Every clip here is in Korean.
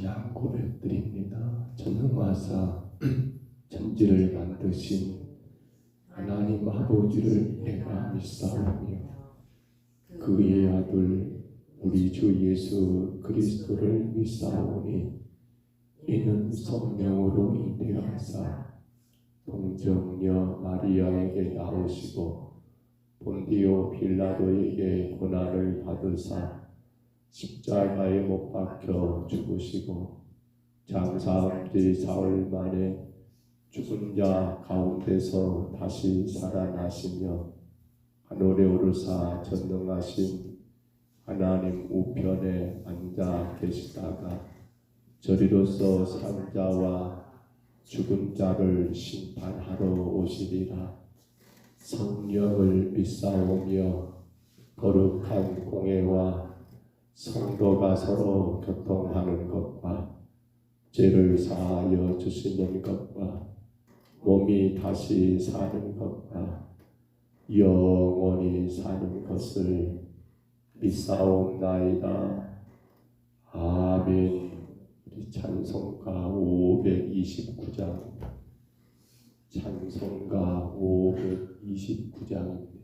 신앙 고백드립니다. 전능하사 천지를 만드신 하나님 아버지를 내가 믿사오며 그의 아들 우리 주 예수 그리스도를 믿사오니 이는 성령으로 잉태하사 동정녀 마리아에게 나오시고 본디오 빌라도에게 고난을 받으사 십자가에 못 박혀 죽으시고 장사한 지 사흘 만에 죽은 자 가운데서 다시 살아나시며 하늘에 오르사 전능하신 하나님 우편에 앉아 계시다가 저리로서 산자와 죽은 자를 심판하러 오시리라. 성령을 믿사오며 거룩한 공회와 성도가 서로 교통하는 것과 죄를 사하여 주시는 것과 몸이 다시 사는 것과 영원히 사는 것을 믿사옵나이다. 아멘. 우리 찬송가 529장 찬송가 529장입니다.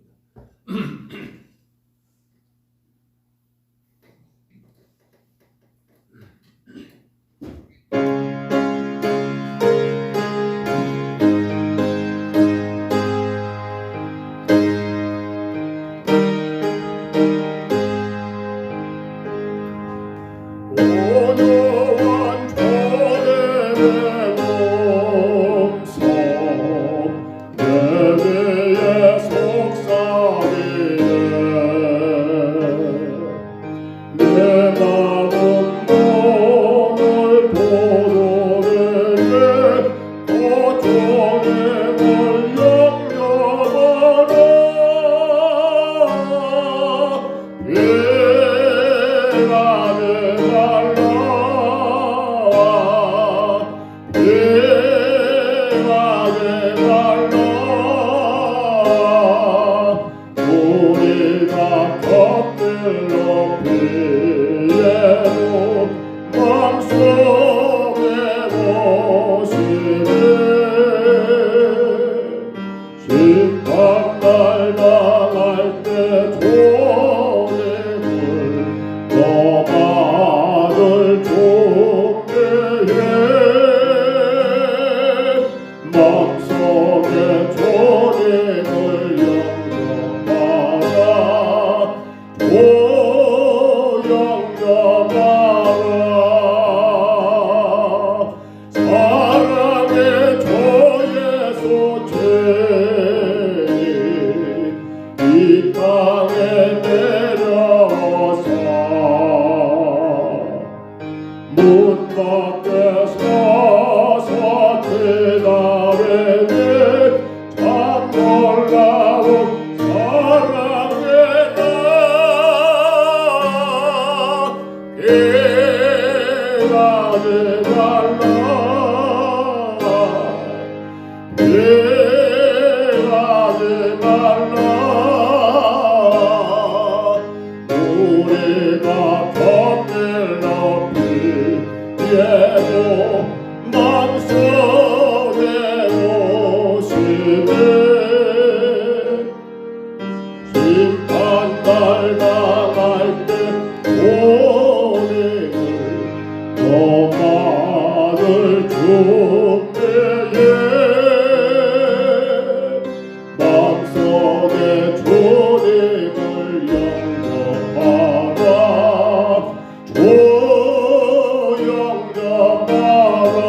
영접하라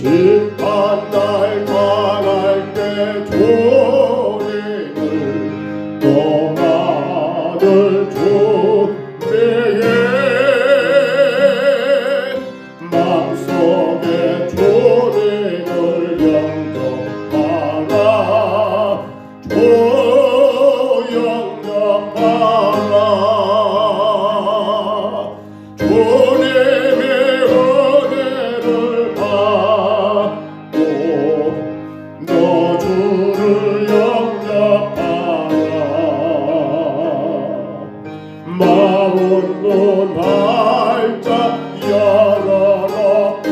심판날 관할 때 조림을 너만을 존대해 마음속에 조림을 영접하라 영접하라 주님의 은혜를 받고 너 주를 영접하라 마음문 활짝 열어놓고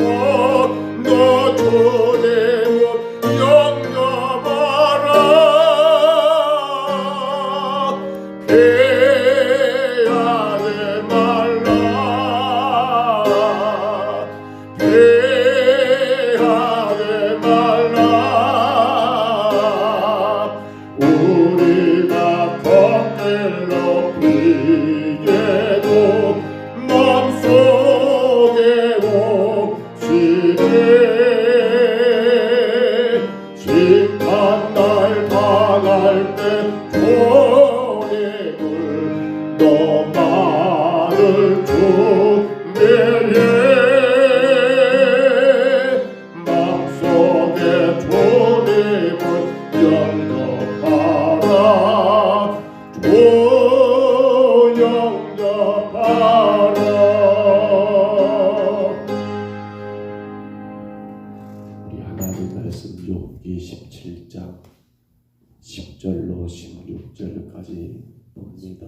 너 주님을 영접하라 피하지 말라 피하지 말라 우리가 겉길로 피게도 마음속에 옵시되 심판날 당할 때 조림을 너만을 존대해 마음속에 조림을 영접하라 영접하라 우리 하나님 말씀 욥기 17장 10절로 16절까지 봅니다.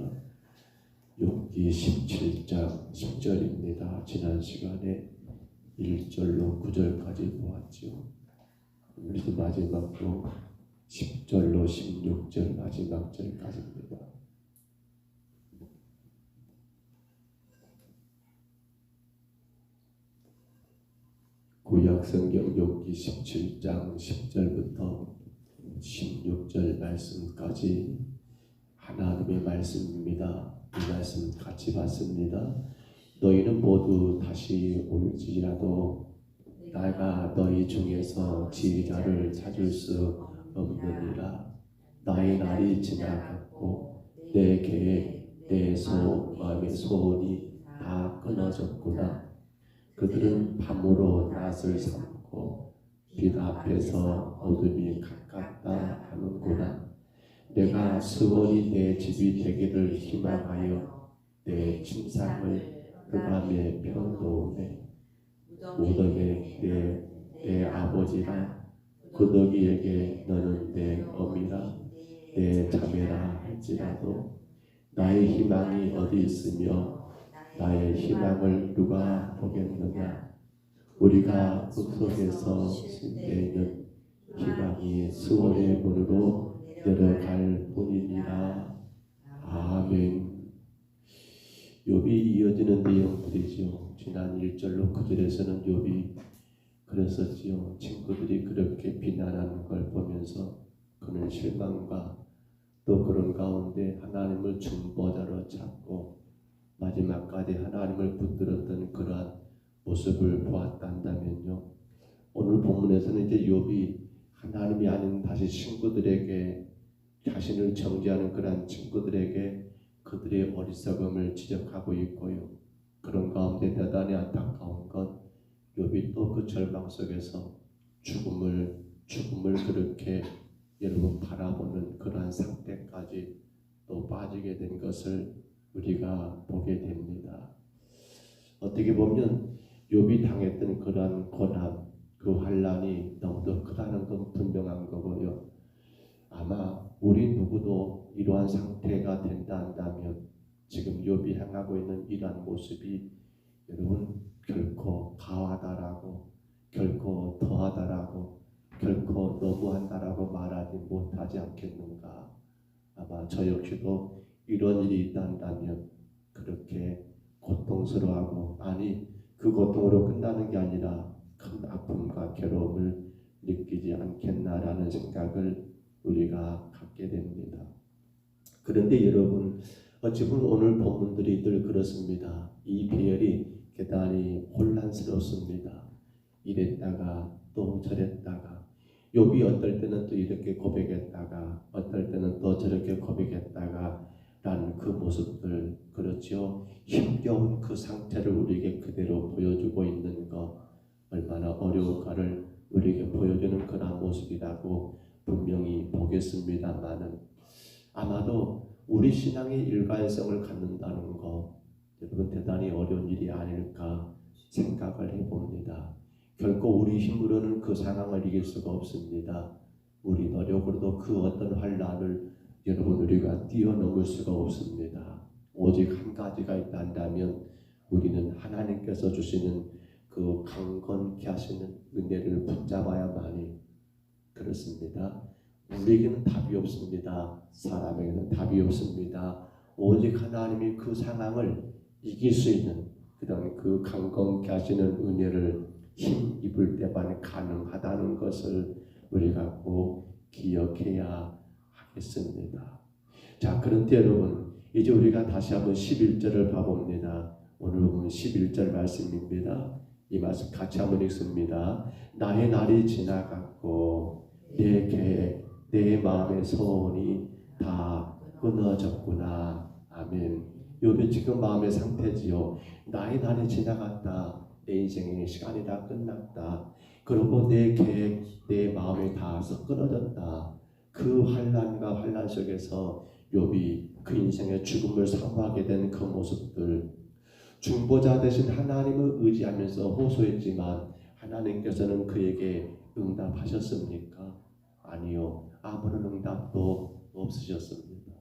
욥기 17장 10절입니다. 지난 시간에 1절로 9절까지 보았지요. 우리도 마지막으로 10절로 16절 마지막 절까지입니다. 구약성경 욥기 17장 10절부터 16절 말씀까지 하나님의 말씀입니다. 이 말씀 같이 봤습니다. 너희는 모두 다시 올지라도 내가 너희 중에서 지혜자를 찾을 수 없느니라. 나의 날이 지나갔고 내 계획, 내 마음의 소원이 다 끊어졌구나. 그들은 밤으로 낫을 삼고 빛 앞에서 어둠이 가깝다 하는구나. 내가 수원이 내 집이 되기를 희망하여 내 침상을 흑암에 펴놓으네. 무덤에 내 아버지라 구더기에게 너는 내 어미라 내 자매라 할지라도 나의 희망이 어디 있으며 나의 희망을 누가 보겠느냐. 우리가 흙속에서 내는 희망이 수월의 문으로 내려갈 뿐이니라. 아멘. 욥이 이어지는 내용들이죠. 지난 1절로 9절에서는 욥이 그랬었지요. 친구들이 그렇게 비난하는 걸 보면서 그는 실망과 또 그런 가운데 하나님을 중보자로 찾고 마지막까지 하나님을 붙들었던 그러한 모습을 보았단다면요. 오늘 본문에서는 이제 욥이 하나님이 아닌 다시 친구들에게 자신을 정죄하는 그러한 친구들에게 그들의 어리석음을 지적하고 있고요. 그런 가운데 대단히 안타까운 건 욥이 또 그 절망 속에서 죽음을 그렇게 여러분 바라보는 그러한 상태까지 또 빠지게 된 것을 우리가 보게 됩니다. 어떻게 보면 욥이 당했던 그러한 고난, 그 환난이 너무도 크다는 건 분명한 거고요. 아마 우리 누구도 이러한 상태가 된다 한다면 지금 욥이 향하고 있는 이러한 모습이 여러분 결코 과하다라고, 결코 더하다라고, 결코 너무한다라고 말하지 못하지 않겠는가. 아마 저 역시도 이런 일이 있다면 그렇게 고통스러워하고, 아니 그 고통으로 끝나는 게 아니라 큰 아픔과 괴로움을 느끼지 않겠나라는 생각을 우리가 갖게 됩니다. 그런데 여러분, 어찌 보면 오늘 본문들이 늘 그렇습니다. 이 배열이 대단히 혼란스럽습니다. 이랬다가 또 저랬다가 욥이 어떨 때는 또 이렇게 고백했다가 어떨 때는 또 저렇게 고백했다가 라는 그 모습들, 그렇죠. 힘겨운 그 상태를 우리에게 그대로 보여주고 있는 것, 얼마나 어려울까를 우리에게 보여주는 그런 모습이라고 분명히 보겠습니다만은, 아마도 우리 신앙의 일관성을 갖는다는 것, 여러분 대단히 어려운 일이 아닐까 생각을 해봅니다. 결코 우리 힘으로는 그 상황을 이길 수가 없습니다. 우리 노력으로도 그 어떤 환난을 여러분 우리가 뛰어넘을 수가 없습니다. 오직 한 가지가 있다면 우리는 하나님께서 주시는 그 강건케 하시는 은혜를 붙잡아야만이 그렇습니다. 우리에게는 답이 없습니다. 사람에게는 답이 없습니다. 오직 하나님이 그 상황을 이길 수 있는 그런 그 강건케 하시는 은혜를 힘입을 때만 가능하다는 것을 우리가 꼭 기억해야 하겠습니다. 자, 그런데 여러분 이제 우리가 다시 한번 11절을 봐봅니다. 오늘 보면 11절 말씀입니다. 이 말씀 같이 한번 읽습니다. 나의 날이 지나갔고 내 계획, 내 마음의 소원이 다 끊어졌구나. 아멘. 욥의 지금 마음의 상태지요. 나의 날이 지나갔다. 내 인생의 시간이 다 끝났다. 그리고 내 계획, 내 마음이 다 끊어졌다. 그 환난과 환난 속에서 욥이 그 인생의 죽음을 사모하게 된 그 모습들, 중보자 되신 하나님을 의지하면서 호소했지만 하나님께서는 그에게 응답하셨습니까? 아니요. 아무런 응답도 없으셨습니다.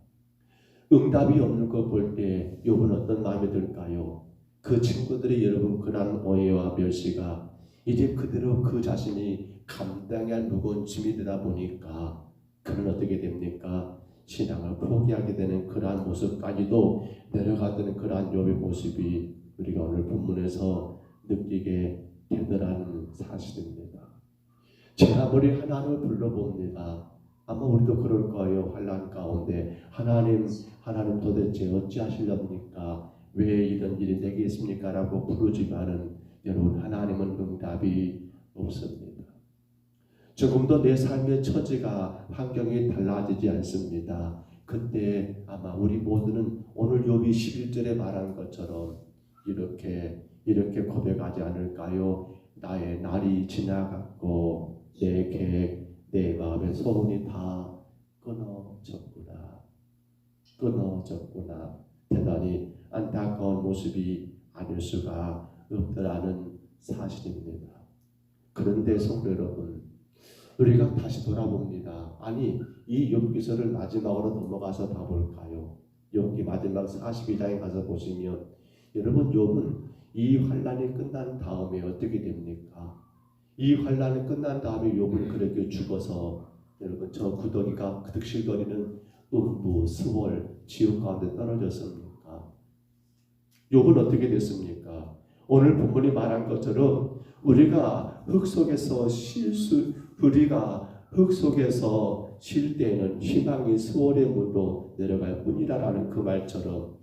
응답이 없는 걸 볼 때 욥은 어떤 마음이 들까요? 그 친구들이 여러분 그런 오해와 멸시가 이제 그대로 그 자신이 감당해야 할 무거운 짐이 되다 보니까 그는 어떻게 됩니까? 신앙을 포기하게 되는 그러한 모습까지도 내려가는 그러한 욥의 모습이 우리가 오늘 본문에서 느끼게 되더라는 사실입니다. 제가 머리 하나님을 불러봅니다. 아마 우리도 그럴 거예요. 환난 가운데 하나님 도대체 어찌하시렵니까? 왜 이런 일이 내게 있습니까? 라고 부르지만은 여러분 하나님은 응답이 없습니다. 조금도 내 삶의 처지가 환경이 달라지지 않습니다. 그때 아마 우리 모두는 오늘 욥이 11절에 말한 것처럼 이렇게 고백하지 않을까요? 나의 날이 지나갔고 내 계획, 내 마음의 소원이 다 끊어졌구나. 대단히 안타까운 모습이 아닐 수가 없더라는 사실입니다. 그런데 성도 여러분, 우리가 다시 돌아봅니다. 아니, 이 욥기서를 마지막으로 넘어가서 봐볼까요? 욥기 마지막 42장에 가서 보시면 여러분 욥은 이 환난이 끝난 다음에 어떻게 됩니까? 이 환난이 끝난 다음에 욥은 그렇게 죽어서 여러분 저 구더기가 그득실거리는 음부, 스월, 지옥 가운데 떨어졌습니까? 욥은 어떻게 됐습니까? 오늘 본문이 말한 것처럼 우리가 흙 속에서 쉴 때에는 희망이 스월의 문으로 내려갈 뿐이라는 그 말처럼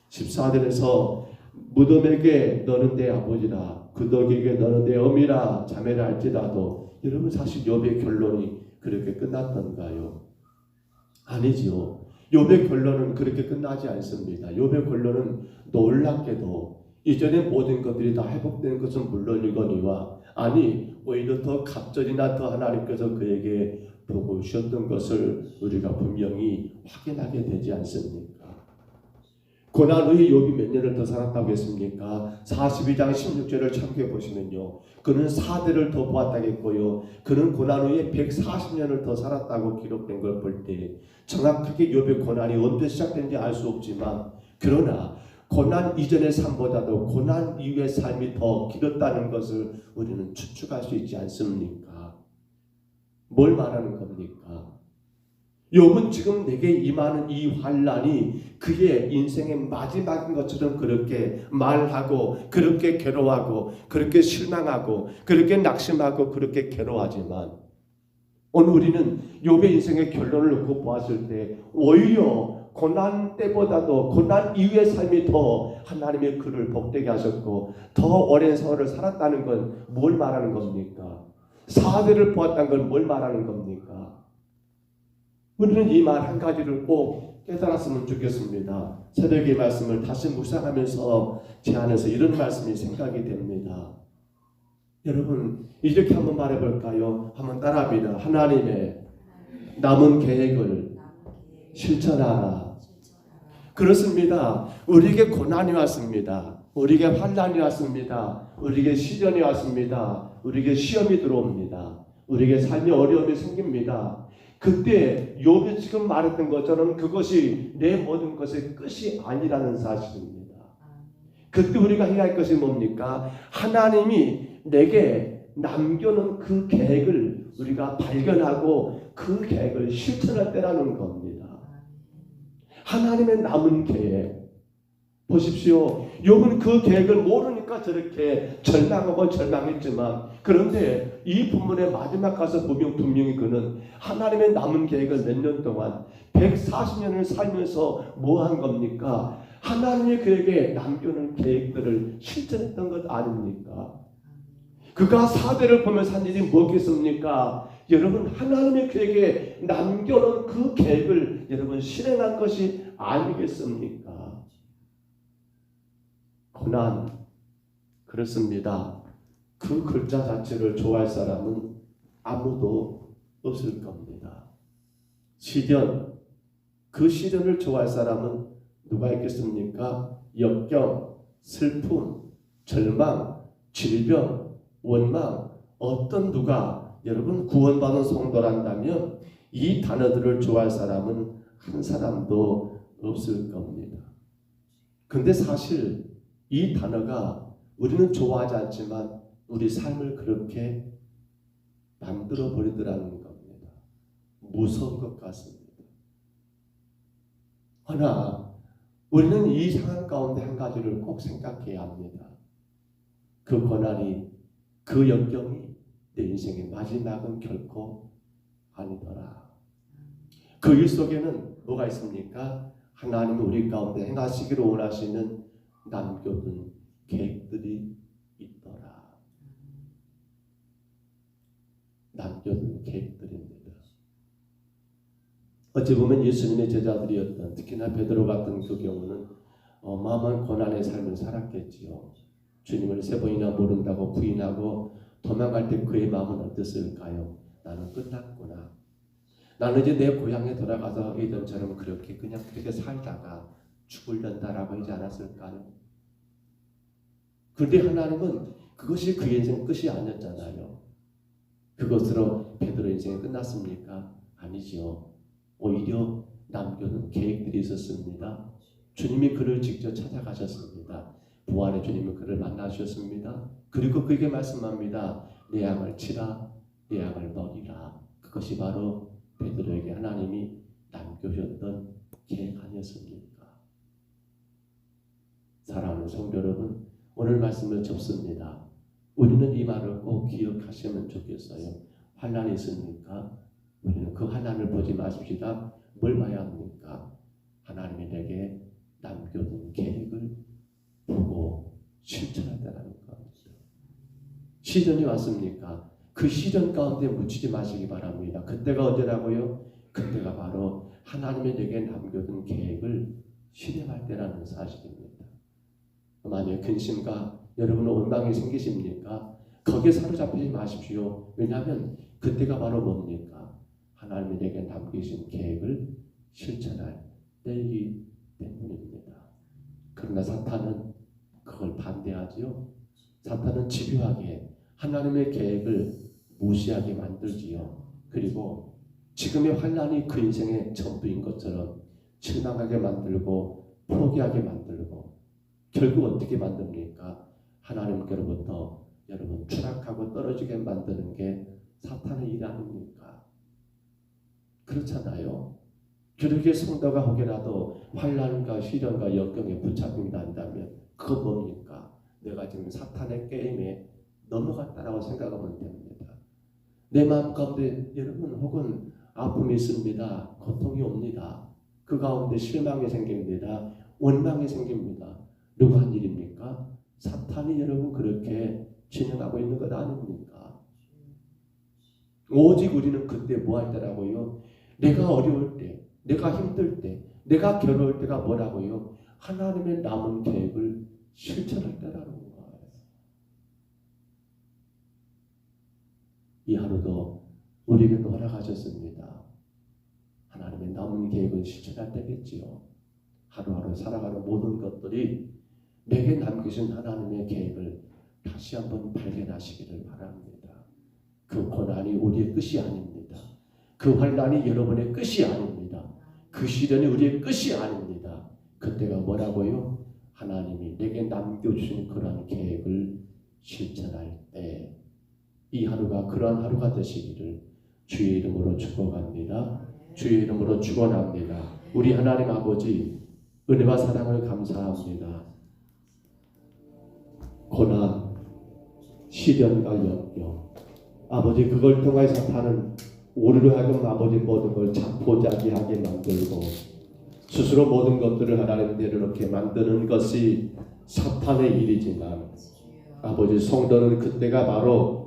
14절에서 무덤에게 너는 내 아버지라 구더기에게 너는 내 어미라 자매라 할지라도 여러분 사실 욥의 결론이 그렇게 끝났던가요? 아니지요. 욥의 결론은 그렇게 끝나지 않습니다. 욥의 결론은 놀랍게도 이전에 모든 것들이 다 회복되는 것은 물론이거니와 아니 오히려 더 갑절이나 더 하나님께서 그에게 보고 주셨던 것을 우리가 분명히 확인하게 되지 않습니까? 고난 후에 욥이 몇 년을 더 살았다고 했습니까? 42장 16절을 참고해 보시면요. 그는 4대를 더 보았다겠고요. 그는 고난 후에 140년을 더 살았다고 기록된 걸 볼 때 정확하게 욥의 고난이 언제 시작된지 알 수 없지만 그러나 고난 이전의 삶보다도 고난 이후의 삶이 더 길었다는 것을 우리는 추측할 수 있지 않습니까? 뭘 말하는 겁니까? 욥은 지금 내게 임하는 이 환난이 그의 인생의 마지막인 것처럼 그렇게 말하고 그렇게 괴로워하고 그렇게 실망하고 그렇게 낙심하고 그렇게 괴로워하지만 오늘 우리는 욥의 인생의 결론을 놓고 보았을 때 오히려 고난 때보다도 고난 이후의 삶이 더 하나님의 그를 복되게 하셨고 더 오랜 세월을 살았다는 건 뭘 말하는 겁니까? 4대를 보았다는 건 뭘 말하는 겁니까? 우리는 이 말 한 가지를 꼭 깨달았으면 좋겠습니다. 새벽의 말씀을 다시 묵상하면서 제 안에서 이런 말씀이 생각이 됩니다. 여러분 이렇게 한번 말해볼까요? 한번 따라합니다. 하나님의 남은 계획을 실천하라. 그렇습니다. 우리에게 고난이 왔습니다. 우리에게 환난이 왔습니다. 우리에게 시련이 왔습니다. 우리에게 시험이 들어옵니다. 우리에게 삶의 어려움이 생깁니다. 그때 욥이 지금 말했던 것처럼 그것이 내 모든 것의 끝이 아니라는 사실입니다. 그때 우리가 해야 할 것이 뭡니까? 하나님이 내게 남겨놓은 그 계획을 우리가 발견하고 그 계획을 실천할 때라는 겁니다. 하나님의 남은 계획. 보십시오. 욥은 그 계획을 모르니까 저렇게 절망하고 절망했지만, 그런데 이 본문의 마지막 가서 보면 분명히 그는 하나님의 남은 계획을 몇 년 동안 140년을 살면서 뭐 한 겁니까? 하나님의 그에게 남겨놓은 계획들을 실천했던 것 아닙니까? 그가 4대를 보면서 한 일이 뭐겠습니까? 여러분 하나님의 그에게 남겨놓은 그 계획을 여러분 실행한 것이 아니겠습니까? 고난, 그렇습니다. 그 글자 자체를 좋아할 사람은 아무도 없을 겁니다. 시련, 그 시련을 좋아할 사람은 누가 있겠습니까? 역경, 슬픔, 절망, 질병, 원망, 어떤 누가 여러분 구원받은 성도란다면 이 단어들을 좋아할 사람은 한 사람도 없을 겁니다. 근데 사실 이 단어가 우리는 좋아하지 않지만 우리 삶을 그렇게 만들어 버리더라는 겁니다. 무서운 것 같습니다. 그러나 우리는 이 상황 가운데 한 가지를 꼭 생각해야 합니다. 그 고난이, 그 역경이 내 인생의 마지막은 결코 아니더라. 그 일 속에는 뭐가 있습니까? 하나님이 우리 가운데 행하시기를 원하시는 남겨둔 계획들이 있더라. 남겨둔 계획들입니다. 어찌 보면 예수님의 제자들이었던 특히나 베드로 같은 그 경우는 어마어마한 고난의 삶을 살았겠지요. 주님을 3번이나 모른다고 부인하고 도망갈 때 그의 마음은 어땠을까요? 나는 끝났구나. 나는 이제 내 고향에 돌아가서 예전처럼 그렇게 살다가 죽을련다라고 하지 않았을까요? 그런데 하나님은 그것이 그의 인생 끝이 아니었잖아요. 그것으로 베드로 인생이 끝났습니까? 아니지요. 오히려 남겨둔 계획들이 있었습니다. 주님이 그를 직접 찾아가셨습니다. 부활의 주님이 그를 만나셨습니다. 그리고 그에게 말씀합니다. 내 양을 치라, 내 양을 먹이라. 그것이 바로 베드로에게 하나님이 남겨주셨던 계획 아니었습니까? 사랑하는 성도 여러분, 오늘 말씀을 접습니다. 우리는 이 말을 꼭 기억하시면 좋겠어요. 환난이 있습니까? 우리는 그 환난을 보지 마십시다. 뭘 봐야 합니까? 하나님이 내게 남겨둔 계획을 보고 실천한다는 겁니다. 시련이 왔습니까? 그 시련 가운데 묻히지 마시기 바랍니다. 그때가 언제라고요? 그때가 바로 하나님이 내게 남겨둔 계획을 실행할 때라는 사실입니다. 만약에 근심과 여러분은 원망이 생기십니까? 거기에 사로잡히지 마십시오. 왜냐하면 그때가 바로 뭡니까? 하나님이 내게 남기신 계획을 실천할 때이기 때문입니다. 그러나 사탄은 그걸 반대하지요. 사탄은 집요하게 하나님의 계획을 무시하게 만들지요. 그리고 지금의 환난이 그 인생의 전부인 것처럼 실망하게 만들고 포기하게 만들고 결국 어떻게 만듭니까? 하나님께로부터 여러분 추락하고 떨어지게 만드는 게 사탄의 일 아닙니까? 그렇잖아요. 그렇게 성도가 혹여라도 환난과 시련과 역경에 붙잡히게 된다면 그거 뭡니까? 내가 지금 사탄의 게임에 넘어갔다라고 생각하면 됩니다. 내 마음 가운데 여러분 혹은 아픔이 있습니다. 고통이 옵니다. 그 가운데 실망이 생깁니다. 원망이 생깁니다. 누가 한 일입니까? 사탄이 여러분 그렇게 진행하고 있는 것 아닙니까? 오직 우리는 그때 뭐 할 때라고요? 내가 어려울 때, 내가 힘들 때, 내가 괴로울 때가 뭐라고요? 하나님의 남은 계획을 실천할 때라는 거예요. 이 하루도 우리에게 허락하셨습니다. 하나님의 남은 계획을 실천할 때겠지요. 하루하루 살아가는 모든 것들이 내게 남기신 하나님의 계획을 다시 한번 발견하시기를 바랍니다. 그 고난이 우리의 끝이 아닙니다. 그 환난이 여러분의 끝이 아닙니다. 그 시련이 우리의 끝이 아닙니다. 그때가 뭐라고요? 하나님이 내게 남겨주신 그러한 계획을 실천할 때 이 하루가 그러한 하루가 되시기를 주의 이름으로 축원합니다. 주의 이름으로 축원합니다. 우리 하나님 아버지 은혜와 사랑을 감사합니다. 고난, 시련과 역경 아버지 그걸 통해서 사탄은 우리로 하여금 아버지 모든 걸 자포자기하게 만들고 스스로 모든 것들을 하나님 내려놓게 만드는 것이 사탄의 일이지만 아버지 성도는 그때가 바로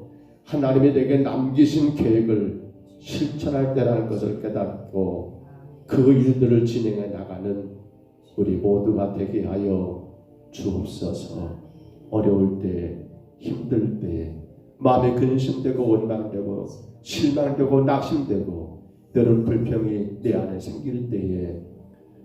하나님이 내게 남기신 계획을 실천할 때라는 것을 깨닫고 그 일들을 진행해 나가는 우리 모두가 되게 하여 주옵소서. 어려울 때, 힘들 때, 마음에 근심되고 원망되고 실망되고 낙심되고 때로는 불평이 내 안에 생길 때에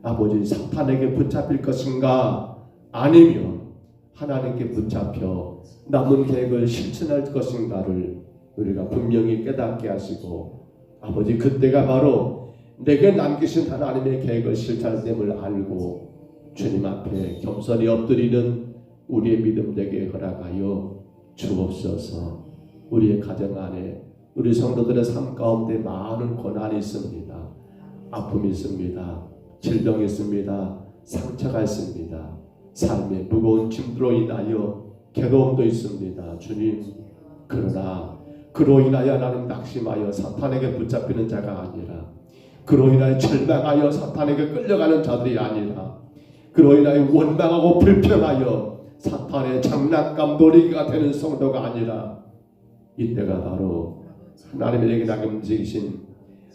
아버지 사탄에게 붙잡힐 것인가 아니면 하나님께 붙잡혀 남은 계획을 실천할 것인가를 우리가 분명히 깨닫게 하시고 아버지 그때가 바로 내게 남기신 하나님의 계획을 실천할 됨을 알고 주님 앞에 겸손히 엎드리는 우리의 믿음 되게 허락하여 주옵소서. 우리의 가정 안에 우리 성도들의 삶 가운데 많은 고난이 있습니다. 아픔이 있습니다. 질병이 있습니다. 상처가 있습니다. 삶의 무거운 짐으로 인하여 괴로움도 있습니다. 주님 그러나 그로 인하여 나는 낙심하여 사탄에게 붙잡히는 자가 아니라 그로 인하여 절망하여 사탄에게 끌려가는 자들이 아니라 그로 인하여 원망하고 불평하여 사탄의 장난감 놀이기가 되는 성도가 아니라 이때가 바로 하나님의 내게 남기신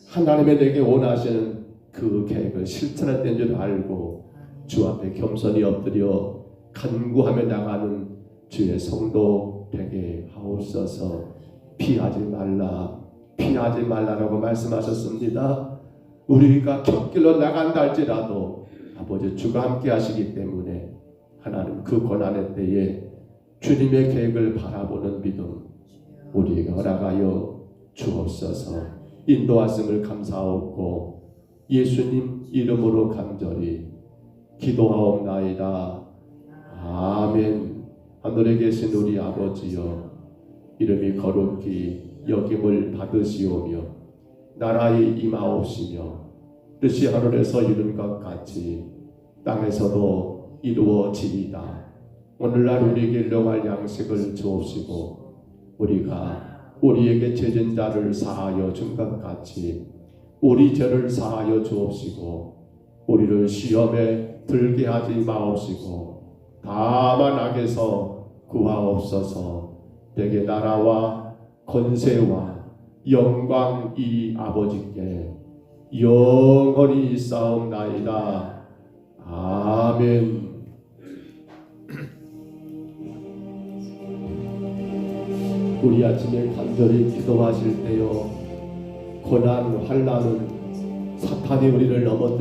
하나님의 내게 원하시는 그 계획을 실천할 때인 줄 알고 주 앞에 겸손히 엎드려 간구하며 나가는 주의 성도 되게 하옵소서. 피하지 말라 피하지 말라라고 말씀하셨습니다. 우리가 곁길로 나간다 할지라도 아버지 주가 함께 하시기 때문에 하나님 그 고난의 때에 주님의 계획을 바라보는 믿음 우리에게 허락하여 주옵소서. 인도하심을 감사하옵고 예수님 이름으로 간절히 기도하옵나이다. 아멘. 하늘에 계신 우리 아버지여 이름이 거룩히 여김을 받으시오며 나라의 임하옵시며 뜻이 하늘에서 이룬 것 같이 땅에서도 이루어지이다. 오늘날 우리에게 일용할 양식을 주옵시고 우리가 우리에게 죄진 자를 사하여 준 것 같이 우리 죄를 사하여 주옵시고 우리를 시험에 들게 하지 마옵시고 다만 악에서 구하옵소서. 내게 나라와 권세와 영광이 아버지께 영원히 있사옵나이다. 아멘. 우리 아침에 간절히 기도하실 때요 고난 환난은 사탄이 우리를 넘어뜨려